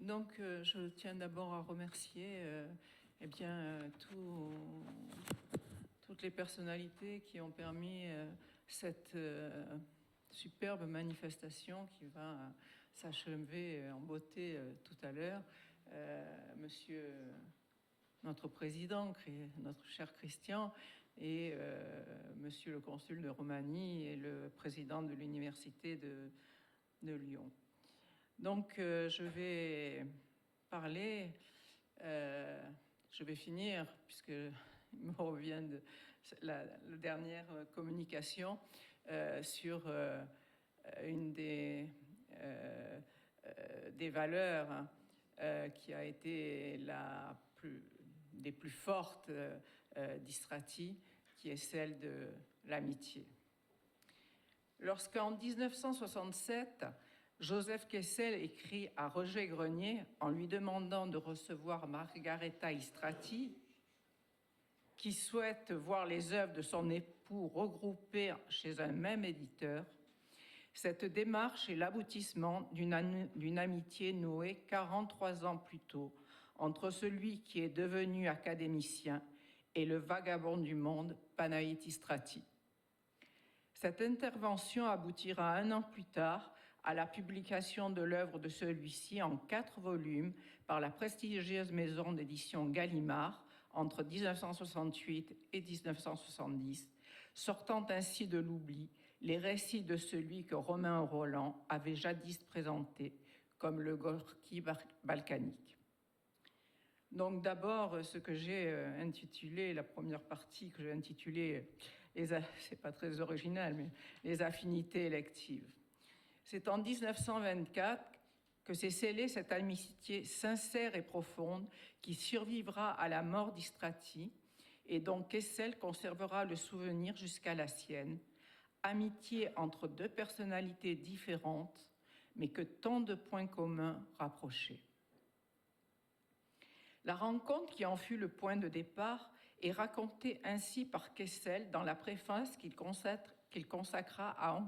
Donc, je tiens d'abord à remercier toutes les personnalités qui ont permis cette superbe manifestation qui va s'achever en beauté tout à l'heure. Monsieur notre président, notre cher Christian, et monsieur le consul de Roumanie et le président de l'université de Lyon. Donc, je vais parler, je vais finir, puisque il me revient de la dernière communication sur une des valeurs qui a été des plus fortes d'Istrati, qui est celle de l'amitié. Lorsqu'en 1967, Joseph Kessel écrit à Roger Grenier en lui demandant de recevoir Margareta Istrati, qui souhaite voir les œuvres de son époux regroupées chez un même éditeur. Cette démarche est l'aboutissement d'une amitié nouée 43 ans plus tôt entre celui qui est devenu académicien et le vagabond du monde Panaït Istrati. Cette intervention aboutira 1 an plus tard à la publication de l'œuvre de celui-ci en 4 volumes par la prestigieuse maison d'édition Gallimard entre 1968 et 1970, sortant ainsi de l'oubli les récits de celui que Romain Rolland avait jadis présenté comme le Gorki balkanique. Donc d'abord, ce que j'ai intitulé, la première partie que j'ai intitulée, c'est pas très original, mais les affinités électives. C'est en 1924 que s'est scellée cette amitié sincère et profonde qui survivra à la mort d'Istrati et dont Kessel conservera le souvenir jusqu'à la sienne. Amitié entre 2 personnalités différentes, mais que tant de points communs rapprochaient. La rencontre qui en fut le point de départ est racontée ainsi par Kessel dans la préface qu'il consacra à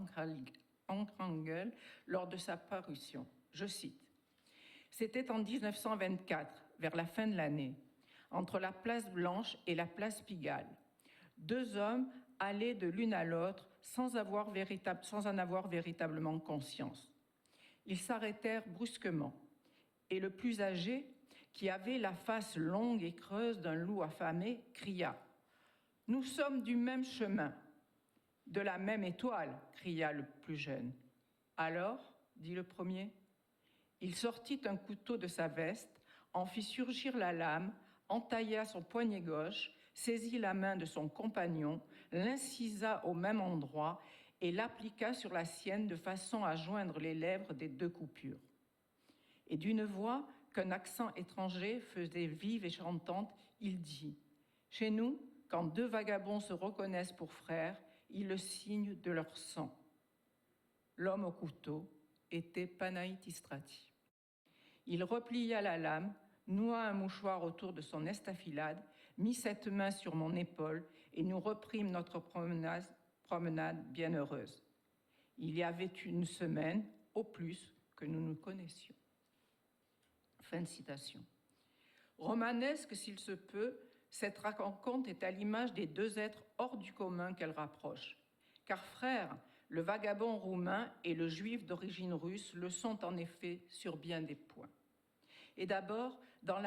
Ankrangel lors de sa parution. Je cite : « C'était en 1924, vers la fin de l'année, entre la place Blanche et la place Pigalle. 2 hommes allaient de l'une à l'autre sans en avoir véritablement conscience. Ils s'arrêtèrent brusquement, et le plus âgé, qui avait la face longue et creuse d'un loup affamé, cria : « Nous sommes du même chemin !» »« De la même étoile !» cria le plus jeune. « Alors ?» dit le premier. Il sortit un couteau de sa veste, en fit surgir la lame, entailla son poignet gauche, saisit la main de son compagnon, l'incisa au même endroit et l'appliqua sur la sienne de façon à joindre les lèvres des 2 coupures. Et d'une voix qu'un accent étranger faisait vive et chantante, il dit : « Chez nous, quand 2 vagabonds se reconnaissent pour frères, ils le signent de leur sang. » L'homme au couteau était Panaït Istrati. Il replia la lame, noua un mouchoir autour de son estafilade, mit cette main sur mon épaule et nous reprîmes notre promenade bien heureuse. Il y avait 1 semaine, au plus, que nous nous connaissions. Fin de citation. Romanesque s'il se peut, cette rencontre est à l'image des 2 êtres hors du commun qu'elle rapproche. Car frères, le vagabond roumain et le juif d'origine russe le sont en effet sur bien des points. Et d'abord, dans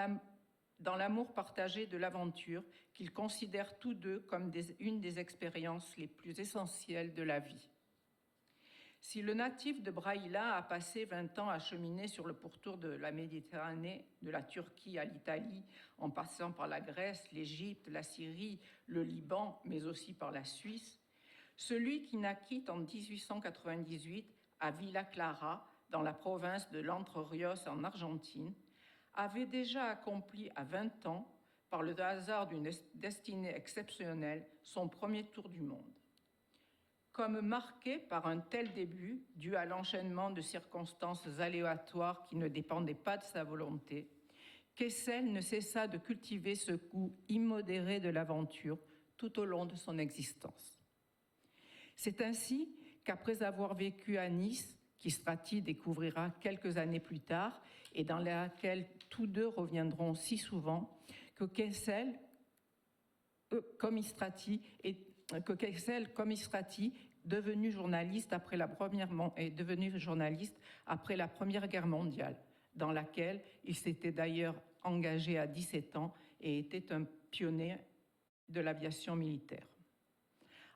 l'amour partagé de l'aventure qu'ils considèrent tous 2 comme une des expériences les plus essentielles de la vie. Si le natif de Braïla a passé 20 ans à cheminer sur le pourtour de la Méditerranée, de la Turquie à l'Italie, en passant par la Grèce, l'Égypte, la Syrie, le Liban, mais aussi par la Suisse, celui qui naquit en 1898 à Villa Clara, dans la province de l'Entre Ríos en Argentine, avait déjà accompli à 20 ans, par le hasard d'une destinée exceptionnelle, son premier tour du monde. Comme marqué par un tel début, dû à l'enchaînement de circonstances aléatoires qui ne dépendaient pas de sa volonté, Kessel ne cessa de cultiver ce goût immodéré de l'aventure tout au long de son existence. C'est ainsi qu'après avoir vécu à Nice, qu'Istrati découvrira quelques années plus tard et dans laquelle tous deux reviendront si souvent, que Kessel, comme Istrati, devenu journaliste après la Première Guerre mondiale, dans laquelle il s'était d'ailleurs engagé à 17 ans et était un pionnier de l'aviation militaire.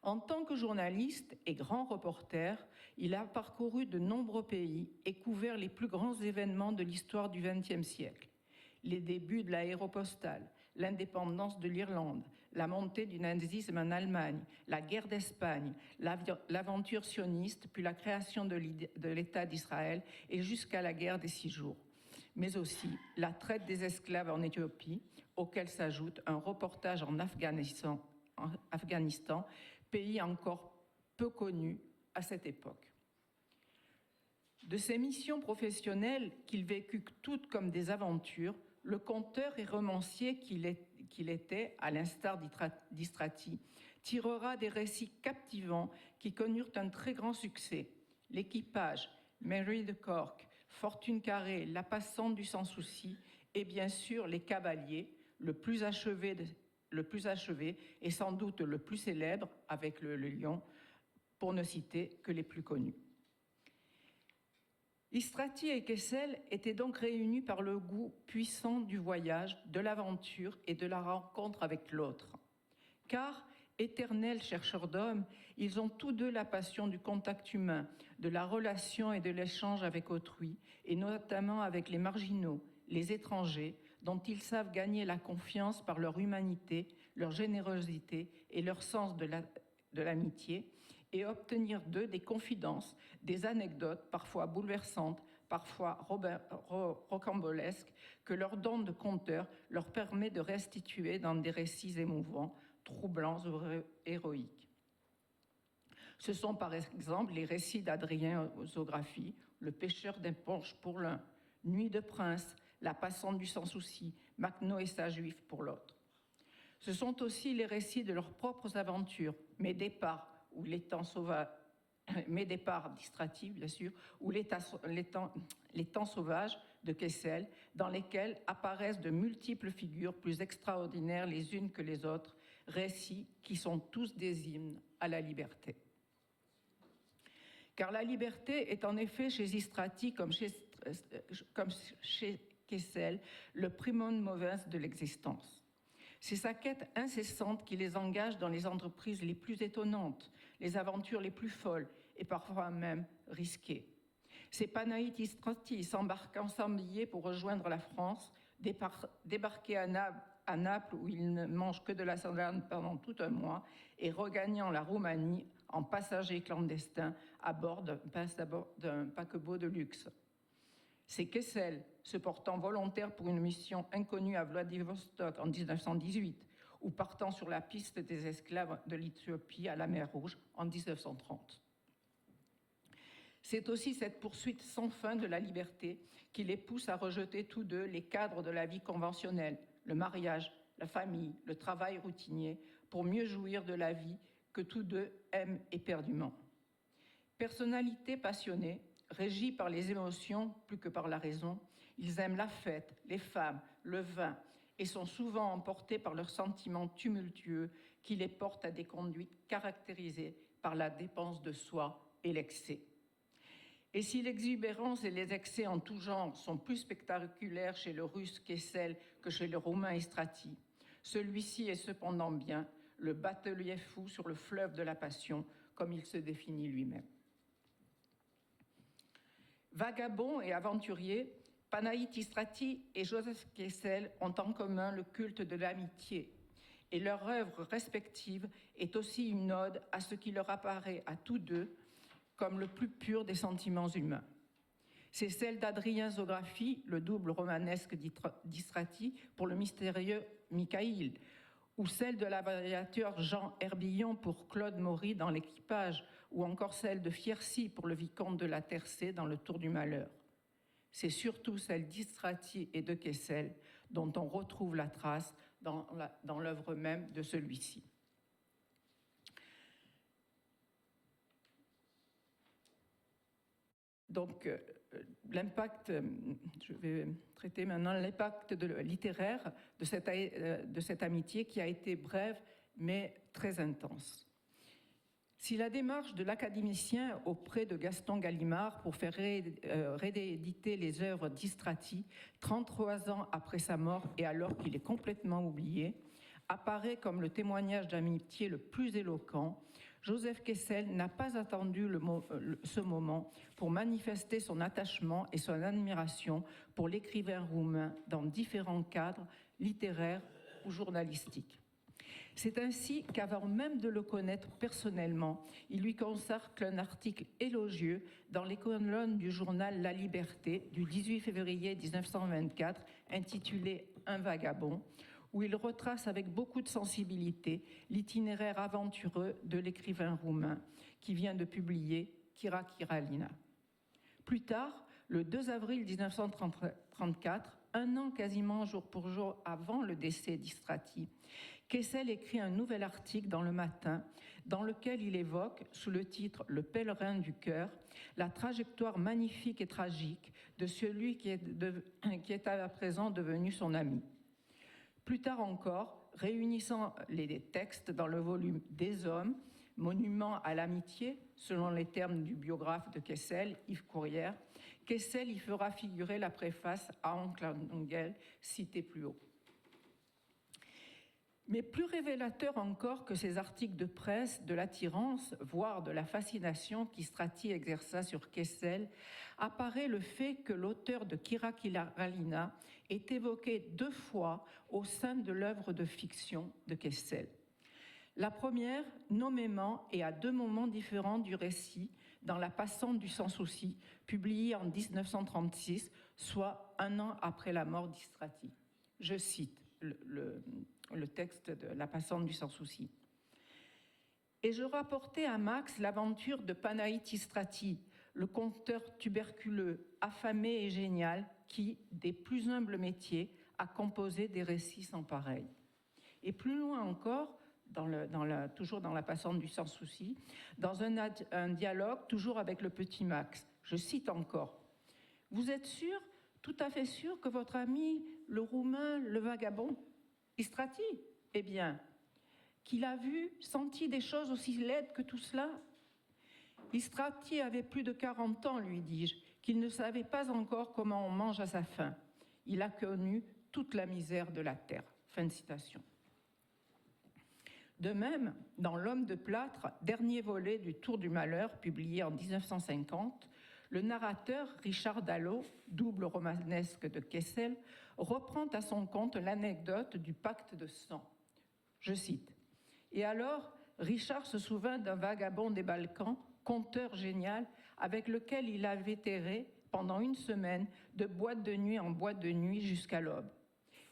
En tant que journaliste et grand reporter, il a parcouru de nombreux pays et couvert les plus grands événements de l'histoire du XXe siècle. Les débuts de l'aéropostale, l'indépendance de l'Irlande, la montée du nazisme en Allemagne, la guerre d'Espagne, l'aventure sioniste, puis la création de l'État d'Israël et jusqu'à la guerre des 6 jours. Mais aussi la traite des esclaves en Éthiopie, auquel s'ajoute un reportage en Afghanistan, pays encore peu connu à cette époque. De ses missions professionnelles qu'il vécut toutes comme des aventures, le conteur et romancier qu'il était, à l'instar d'Istrati, tirera des récits captivants qui connurent un très grand succès. L'équipage, Mary de Cork, Fortune Carrée, La Passante du Sans Souci et bien sûr Les Cavaliers, le plus achevé et sans doute le plus célèbre avec le Lion, pour ne citer que les plus connus. Istrati et Kessel étaient donc réunis par le goût puissant du voyage, de l'aventure et de la rencontre avec l'autre. Car, éternels chercheurs d'hommes, ils ont tous deux la passion du contact humain, de la relation et de l'échange avec autrui, et notamment avec les marginaux, les étrangers, dont ils savent gagner la confiance par leur humanité, leur générosité et leur sens de l'amitié, et obtenir d'eux des confidences, des anecdotes parfois bouleversantes, parfois rocambolesques, que leur don de conteur leur permet de restituer dans des récits émouvants, troublants ou héroïques. Ce sont par exemple les récits d'Adrien Zographie, Le pêcheur d'éponges pour l'un, Nuit de prince, La passante du sans souci, Macno et sa juive pour l'autre. Ce sont aussi les récits de leurs propres aventures, Mes départs d'Istrati, bien sûr, ou les temps sauvages de Kessel, dans lesquels apparaissent de multiples figures plus extraordinaires les unes que les autres, récits qui sont tous des hymnes à la liberté. Car la liberté est en effet chez Istrati comme chez Kessel le primum movens de l'existence. C'est sa quête incessante qui les engage dans les entreprises les plus étonnantes, les aventures les plus folles et parfois même risquées. C'est Panaït Istrati s'embarquant sans billet pour rejoindre la France, débarquer à Naples où il ne mange que de la salade pendant tout un mois et regagnant la Roumanie en passager clandestin à bord d'un paquebot de luxe. C'est Kessel, se portant volontaire pour une mission inconnue à Vladivostok en 1918 ou partant sur la piste des esclaves de l'Éthiopie à la mer Rouge en 1930. C'est aussi cette poursuite sans fin de la liberté qui les pousse à rejeter tous deux les cadres de la vie conventionnelle, le mariage, la famille, le travail routinier, pour mieux jouir de la vie que tous deux aiment éperdument. Personnalité passionnée, régis par les émotions plus que par la raison, ils aiment la fête, les femmes, le vin et sont souvent emportés par leurs sentiments tumultueux qui les portent à des conduites caractérisées par la dépense de soi et l'excès. Et si l'exubérance et les excès en tout genre sont plus spectaculaires chez le Russe Kessel que chez le Roumain Istrati, celui-ci est cependant bien le batelier fou sur le fleuve de la passion, comme il se définit lui-même. Vagabonds et aventuriers, Panaït Istrati et Joseph Kessel ont en commun le culte de l'amitié, et leur œuvre respective est aussi une ode à ce qui leur apparaît à tous deux comme le plus pur des sentiments humains. C'est celle d'Adrien Zographie, le double romanesque d'Istrati, pour le mystérieux Mikhaïl, ou celle de l'aviateur Jean Herbillon pour Claude Maury dans L'équipage, ou encore celle de Fiercy pour le vicomte de la Tercé dans Le Tour du Malheur. C'est surtout celle d'Istrati et de Kessel dont on retrouve la trace dans l'œuvre même de celui-ci. Donc, l'impact, je vais traiter maintenant l'impact littéraire de cette amitié qui a été brève mais très intense. Si la démarche de l'académicien auprès de Gaston Gallimard pour faire rééditer les œuvres d'Istrati 33 ans après sa mort et alors qu'il est complètement oublié, apparaît comme le témoignage d'amitié le plus éloquent, Joseph Kessel n'a pas attendu ce moment pour manifester son attachement et son admiration pour l'écrivain roumain dans différents cadres littéraires ou journalistiques. C'est ainsi qu'avant même de le connaître personnellement, il lui consacre un article élogieux dans les colonnes du journal La Liberté du 18 février 1924, intitulé « Un vagabond », où il retrace avec beaucoup de sensibilité l'itinéraire aventureux de l'écrivain roumain qui vient de publier Kira Kiralina. Plus tard, le 2 avril 1934, un an quasiment jour pour jour avant le décès d'Istrati, Kessel écrit un nouvel article dans Le Matin dans lequel il évoque, sous le titre « Le pèlerin du cœur », la trajectoire magnifique et tragique de celui qui est à présent devenu son ami. Plus tard encore, réunissant les textes dans le volume Des hommes, monument à l'amitié, selon les termes du biographe de Kessel, Yves Courrière, Kessel y fera figurer la préface à Oncle Angel, citée plus haut. Mais plus révélateur encore que ces articles de presse de l'attirance, voire de la fascination qu'Istrati exerça sur Kessel, apparaît le fait que l'auteur de Kira Kiralina est évoqué 2 fois au sein de l'œuvre de fiction de Kessel. La première, nommément et à 2 moments différents du récit, dans La Passante du Sans-Souci, publiée en 1936, soit 1 an après la mort d'Istrati. Je cite le texte de La Passante du Sans-Souci. « Et je rapportais à Max l'aventure de Panaït Istrati, le conteur tuberculeux, affamé et génial, qui, des plus humbles métiers, a composé des récits sans pareil. » Et plus loin encore, toujours dans La Passante du Sans-Souci, dans un dialogue toujours avec le petit Max. Je cite encore. « Vous êtes sûr, tout à fait sûr que votre ami, le roumain, le vagabond, Istrati, eh bien, qu'il a vu, senti des choses aussi laides que tout cela. Istrati avait plus de 40 ans, lui dis-je, qu'il ne savait pas encore comment on mange à sa faim. Il a connu toute la misère de la terre. » Fin de citation. De même, dans L'homme de plâtre, dernier volet du Tour du malheur, publié en 1950, le narrateur Richard Dallot, double romanesque de Kessel, reprend à son compte l'anecdote du pacte de sang. Je cite. « Et alors, Richard se souvint d'un vagabond des Balkans, conteur génial, avec lequel il avait erré pendant 1 semaine de boîte de nuit en boîte de nuit jusqu'à l'aube.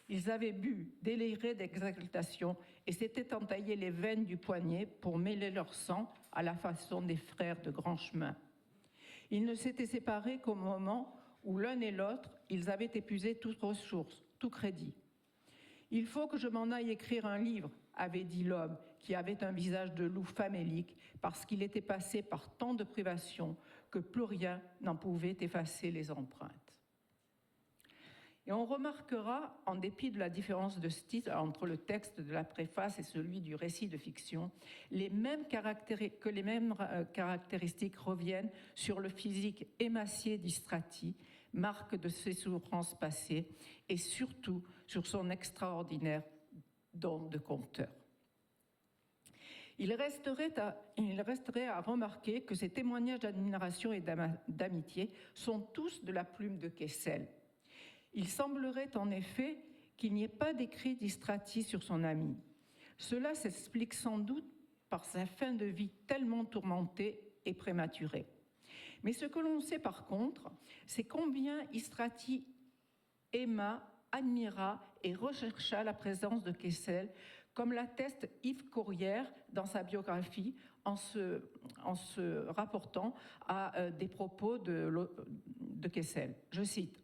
Ils avaient bu, délirés d'exaltation, et s'étaient entaillés les veines du poignet pour mêler leur sang à la façon des frères de grand chemin. Ils ne s'étaient séparés qu'au moment où l'un et l'autre, ils avaient épuisé toute ressource, tout crédit. « Il faut que je m'en aille écrire un livre », avait dit l'homme, qui avait un visage de loup famélique, parce qu'il était passé par tant de privations que plus rien n'en pouvait effacer les empreintes. Et on remarquera, en dépit de la différence de style entre le texte de la préface et celui du récit de fiction, que les mêmes caractéristiques reviennent sur le physique émacié d'Istrati, marque de ses souffrances passées, et surtout sur son extraordinaire don de conteur. Il resterait à remarquer que ces témoignages d'admiration et d'amitié sont tous de la plume de Kessel. Il semblerait en effet qu'il n'y ait pas d'écrit d'Istrati sur son ami. Cela s'explique sans doute par sa fin de vie tellement tourmentée et prématurée. Mais ce que l'on sait par contre, c'est combien Istrati aima, admira et rechercha la présence de Kessel, comme l'atteste Yves Courrière dans sa biographie en se rapportant à des propos de Kessel. Je cite.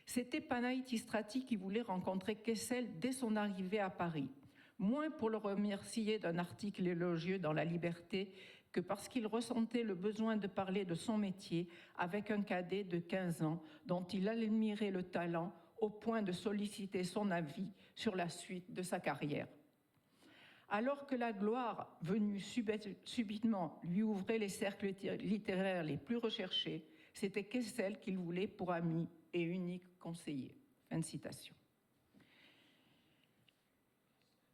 C'était Panaït Istrati qui voulait rencontrer Kessel dès son arrivée à Paris, moins pour le remercier d'un article élogieux dans La Liberté que parce qu'il ressentait le besoin de parler de son métier avec un cadet de 15 ans dont il admirait le talent au point de solliciter son avis sur la suite de sa carrière. Alors que la gloire, venue subitement, lui ouvrait les cercles littéraires les plus recherchés, c'était Kessel qu'il voulait pour ami et unique conseiller. Fin de citation.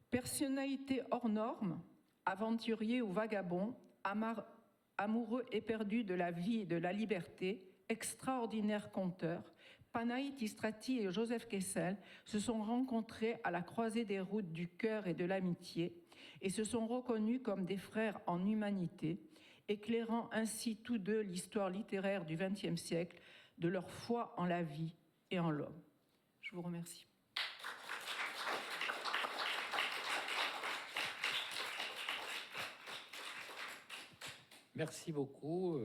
Personnalité hors norme, aventurier ou vagabond, amoureux éperdu de la vie et de la liberté, extraordinaire conteur, Panaïtis Strati et Joseph Kessel se sont rencontrés à la croisée des routes du cœur et de l'amitié et se sont reconnus comme des frères en humanité, éclairant ainsi tous deux l'histoire littéraire du XXe siècle, de leur foi en la vie et en l'homme. Je vous remercie. Merci beaucoup,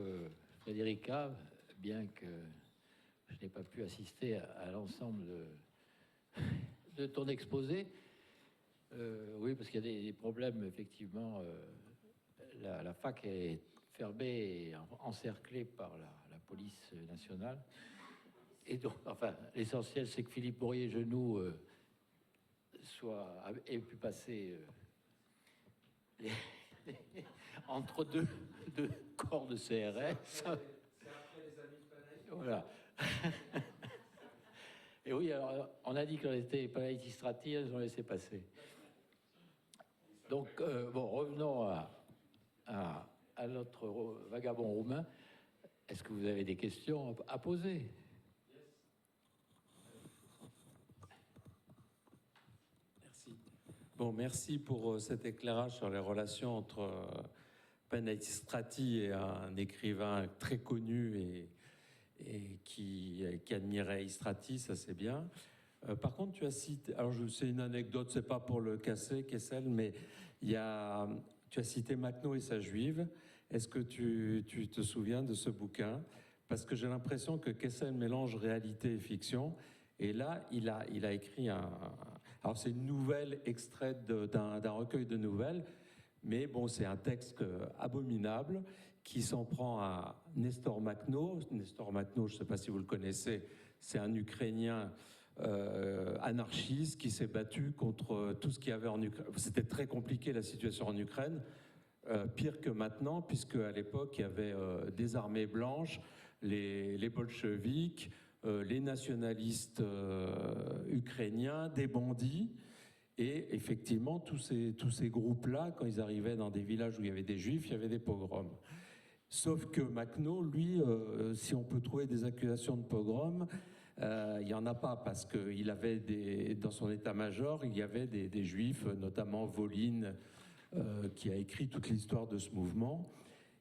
Frédérica, bien que je n'ai pas pu assister à l'ensemble de ton exposé. Oui, parce qu'il y a des problèmes, effectivement. La fac est fermée et encerclée par la police nationale. Et donc, enfin, l'essentiel, c'est que Philippe Bourrier-Genoux ait pu passer entre deux corps de CRS. C'est après les amis de Panaïtis. Voilà. Et oui, alors, on a dit qu'on était Panaïtis Strati, ils ont laissé passer. Donc, bon, revenons à notre vagabond roumain. Est-ce que vous avez des questions à poser? Merci. Bon, merci pour cet éclairage sur les relations entre Panaïtis Strati et un écrivain très connu et qui admirait Istrati, ça c'est bien. Par contre, tu as cité, alors c'est une anecdote, c'est pas pour le casser, Kessel, mais tu as cité Makhno et sa juive. Est-ce que tu te souviens de ce bouquin? Parce que j'ai l'impression que Kessel mélange réalité et fiction. Et là, il a écrit alors c'est une nouvelle extraite d'un recueil de nouvelles, mais bon, c'est un texte abominable qui s'en prend à Nestor Makhno. Nestor Makhno, je ne sais pas si vous le connaissez, c'est un Ukrainien anarchiste qui s'est battu contre tout ce qu'il y avait en Ukraine. C'était très compliqué la situation en Ukraine, pire que maintenant, puisque à l'époque il y avait des armées blanches, les bolcheviks, les nationalistes ukrainiens, des bandits. Et effectivement, tous ces groupes-là, quand ils arrivaient dans des villages où il y avait des juifs, il y avait des pogroms. Sauf que Makhno, lui, si on peut trouver des accusations de pogrom, il n'y en a pas, parce qu'il avait dans son état-major, il y avait des juifs, notamment Volin, qui a écrit toute l'histoire de ce mouvement.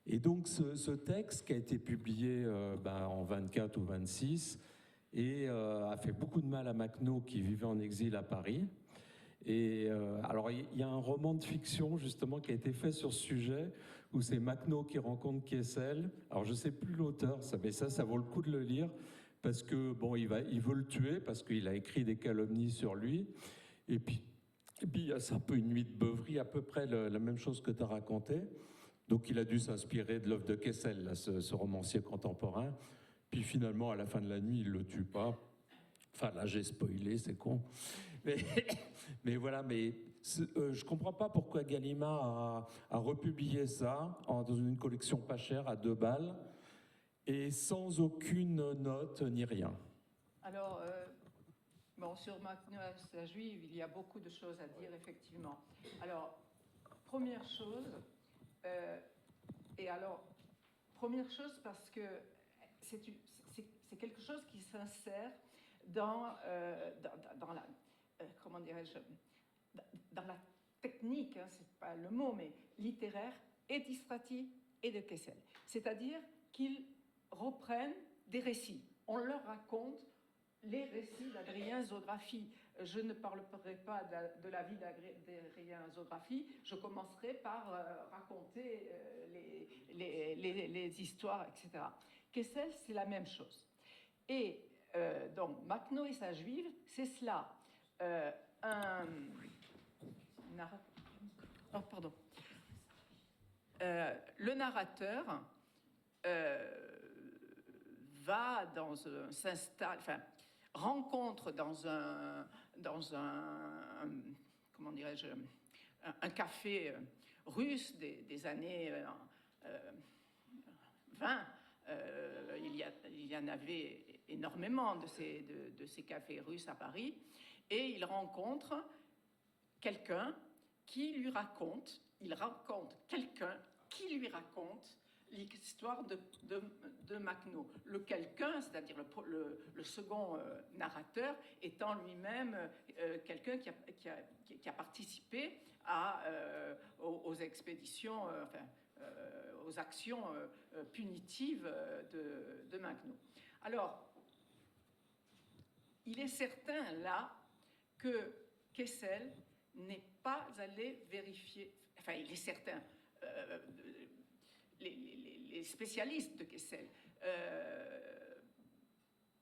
Et donc ce texte qui a été publié en 24 ou 26 a fait beaucoup de mal à Makhno qui vivait en exil à Paris. Et alors il y a un roman de fiction justement qui a été fait sur ce sujet où c'est Makhno qui rencontre Kessel. Alors je sais plus l'auteur, mais ça vaut le coup de le lire parce que bon, il veut le tuer parce qu'il a écrit des calomnies sur lui. Et puis c'est un peu une nuit de beuverie, à peu près la même chose que tu as raconté. Donc il a dû s'inspirer de l'œuvre de Kessel, là, ce romancier contemporain. Puis finalement, à la fin de la nuit, il le tue pas. Enfin là, j'ai spoilé, c'est con. Mais voilà, je comprends pas pourquoi Gallimard a republié ça dans une collection pas chère à 2 balles et sans aucune note ni rien. Alors, sur Makhno et sa juive, il y a beaucoup de choses à dire, effectivement. Alors, première chose, parce que c'est quelque chose qui s'insère dans la, comment dirais-je, dans la technique, hein, c'est pas le mot, mais littéraire, et d'Istrati et de Kessel. C'est-à-dire qu'ils reprennent des récits. On leur raconte les récits d'Adrien Zographie. Je ne parlerai pas de la vie d'Adrien Zographie, je commencerai par raconter les histoires, etc. Kessel, c'est la même chose. Et donc, Makhno et sa juive, c'est cela. Oh, pardon. le narrateur rencontre dans un comment dirais-je, un café russe des années 20. Il y en avait énormément de ces cafés russes à Paris, et il rencontre quelqu'un qui lui raconte, quelqu'un qui lui raconte l'histoire de Makhno. Le quelqu'un, c'est-à-dire le second narrateur, étant lui-même quelqu'un qui a participé aux expéditions, aux actions punitives de Makhno. Alors, il est certain là que Kessel n'est pas allé vérifier, enfin il est certain, les spécialistes de Kessel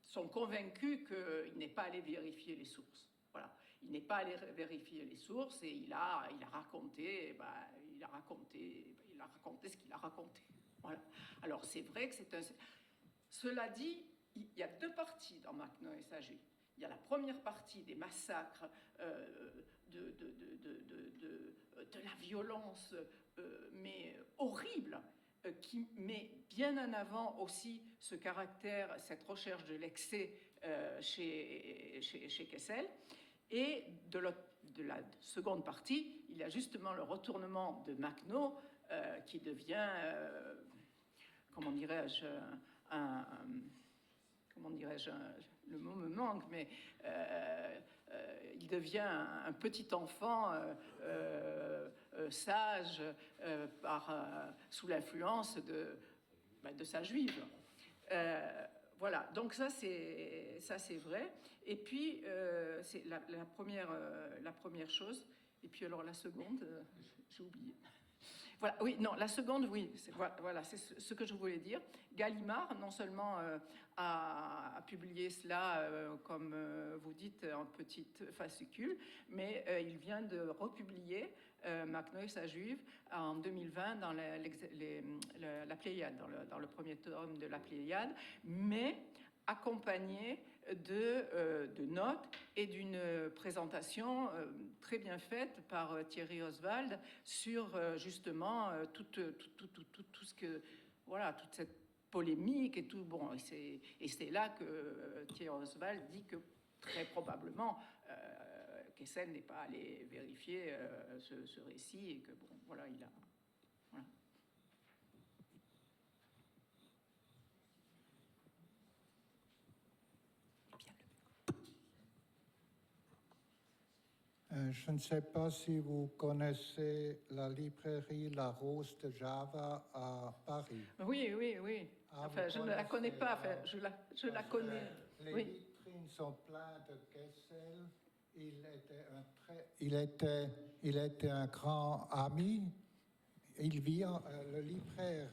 sont convaincus qu'il n'est pas allé vérifier les sources. Voilà. Il n'est pas allé vérifier les sources et il a raconté ce qu'il a raconté. Voilà. Alors c'est vrai que c'est un... Cela dit, il y a deux parties dans Makhno et sa juive. Il y a la première partie des massacres, de la violence, mais horrible, qui met bien en avant aussi ce caractère, cette recherche de l'excès chez Kessel. Et de la seconde partie, il y a justement le retournement de Makhno qui devient, comment dirais-je, le mot me manque, mais il devient un petit enfant sage sous l'influence de sa juive. Voilà, donc ça c'est vrai. Et puis c'est la première chose. Et puis alors la seconde, j'ai oublié. Voilà, oui, non, la seconde, oui, voilà, c'est ce que je voulais dire. Gallimard, non seulement a publié cela, comme vous dites, en petite fascicule, mais il vient de republier Makhno et sa juive en 2020 dans la Pléiade, dans le premier tome de la Pléiade, mais accompagné de notes et d'une présentation très bien faite par Thierry Oswald sur justement tout ce que, voilà, toute cette polémique et tout. Bon, et c'est là que Thierry Oswald dit que très probablement Kessel n'est pas allé vérifier ce récit et que, bon, voilà, il a... Voilà. Je ne sais pas si vous connaissez la librairie La Rose de Java à Paris. Oui, oui, oui. Enfin, je ne la connais pas, enfin, je la connais. Les oui. vitrines sont pleines de Kessel. Il était un grand ami. Il vient, le libraire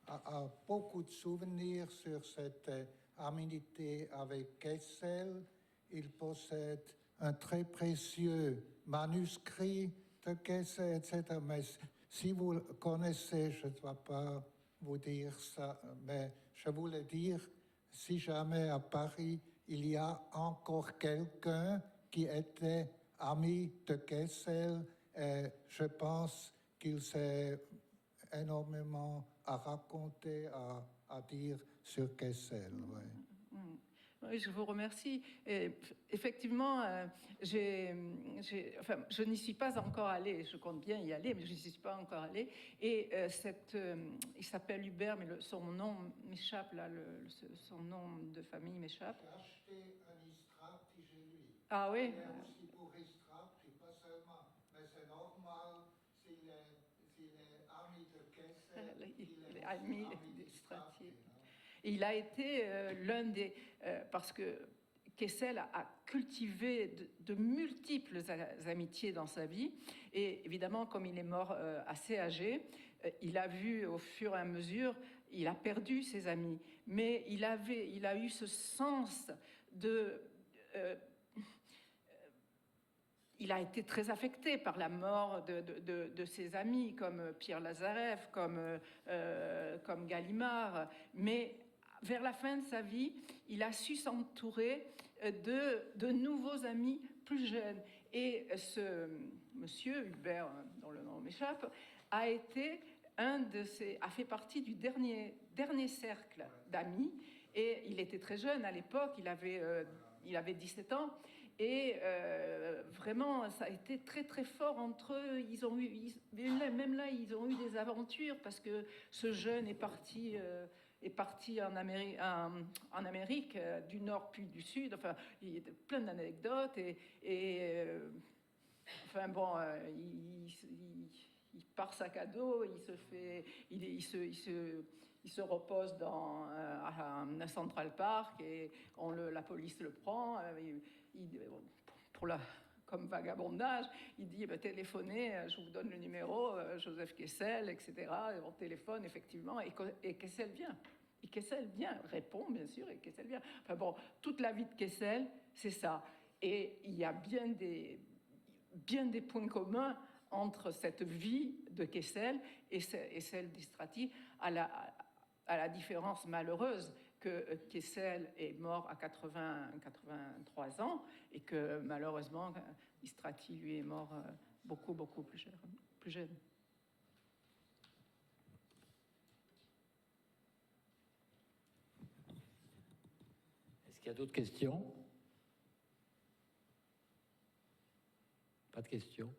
a beaucoup de souvenirs sur cette amitié avec Kessel. Il possède un très précieux manuscrit de Kessel, etc. Mais si vous le connaissez, je ne dois pas vous dire ça, mais je voulais dire, si jamais à Paris, il y a encore quelqu'un qui était ami de Kessel, et je pense qu'il s'est énormément à raconter, à dire sur Kessel. Ouais. Oui, je vous remercie. Et effectivement, je n'y suis pas encore allée. Je compte bien y aller, mais je n'y suis pas encore allée. Et il s'appelle Hubert, mais son nom m'échappe là. Son nom de famille m'échappe. J'ai acheté un Istrati chez lui. Ah oui. Il est aussi pour Istrati, pas seulement, mais c'est normal s'il est ami de Kessel. Il est ami d'Istrati. Et il a été l'un des... parce que Kessel a cultivé de multiples amitiés dans sa vie. Et évidemment, comme il est mort assez âgé, il a vu au fur et à mesure, il a perdu ses amis. Mais il a eu ce sens de... il a été très affecté par la mort de ses amis, comme Pierre Lazarev, comme Gallimard. Mais vers la fin de sa vie, il a su s'entourer de nouveaux amis plus jeunes. Et ce monsieur, Hubert, dont le nom m'échappe, a fait partie du dernier cercle d'amis. Et il était très jeune à l'époque, il avait 17 ans. Et vraiment, ça a été très très fort entre eux. Même là, ils ont eu des aventures parce que ce jeune est parti en Amérique du Nord puis du Sud. Enfin, il y a plein d'anecdotes enfin bon, il part sac à dos, il se repose dans un Central Park et la police le prend. Comme vagabondage, il dit téléphonez, je vous donne le numéro, Joseph Kessel, etc. Et on téléphone effectivement, et Kessel vient. Et Kessel vient, répond bien sûr, et Kessel vient. Enfin bon, toute la vie de Kessel, c'est ça. Et il y a bien des points communs entre cette vie de Kessel et celle d'Istrati, à la différence malheureuse que Kessel est mort à 83 ans et que malheureusement Istrati lui est mort beaucoup plus jeune. Est-ce qu'il y a d'autres questions? Pas de questions?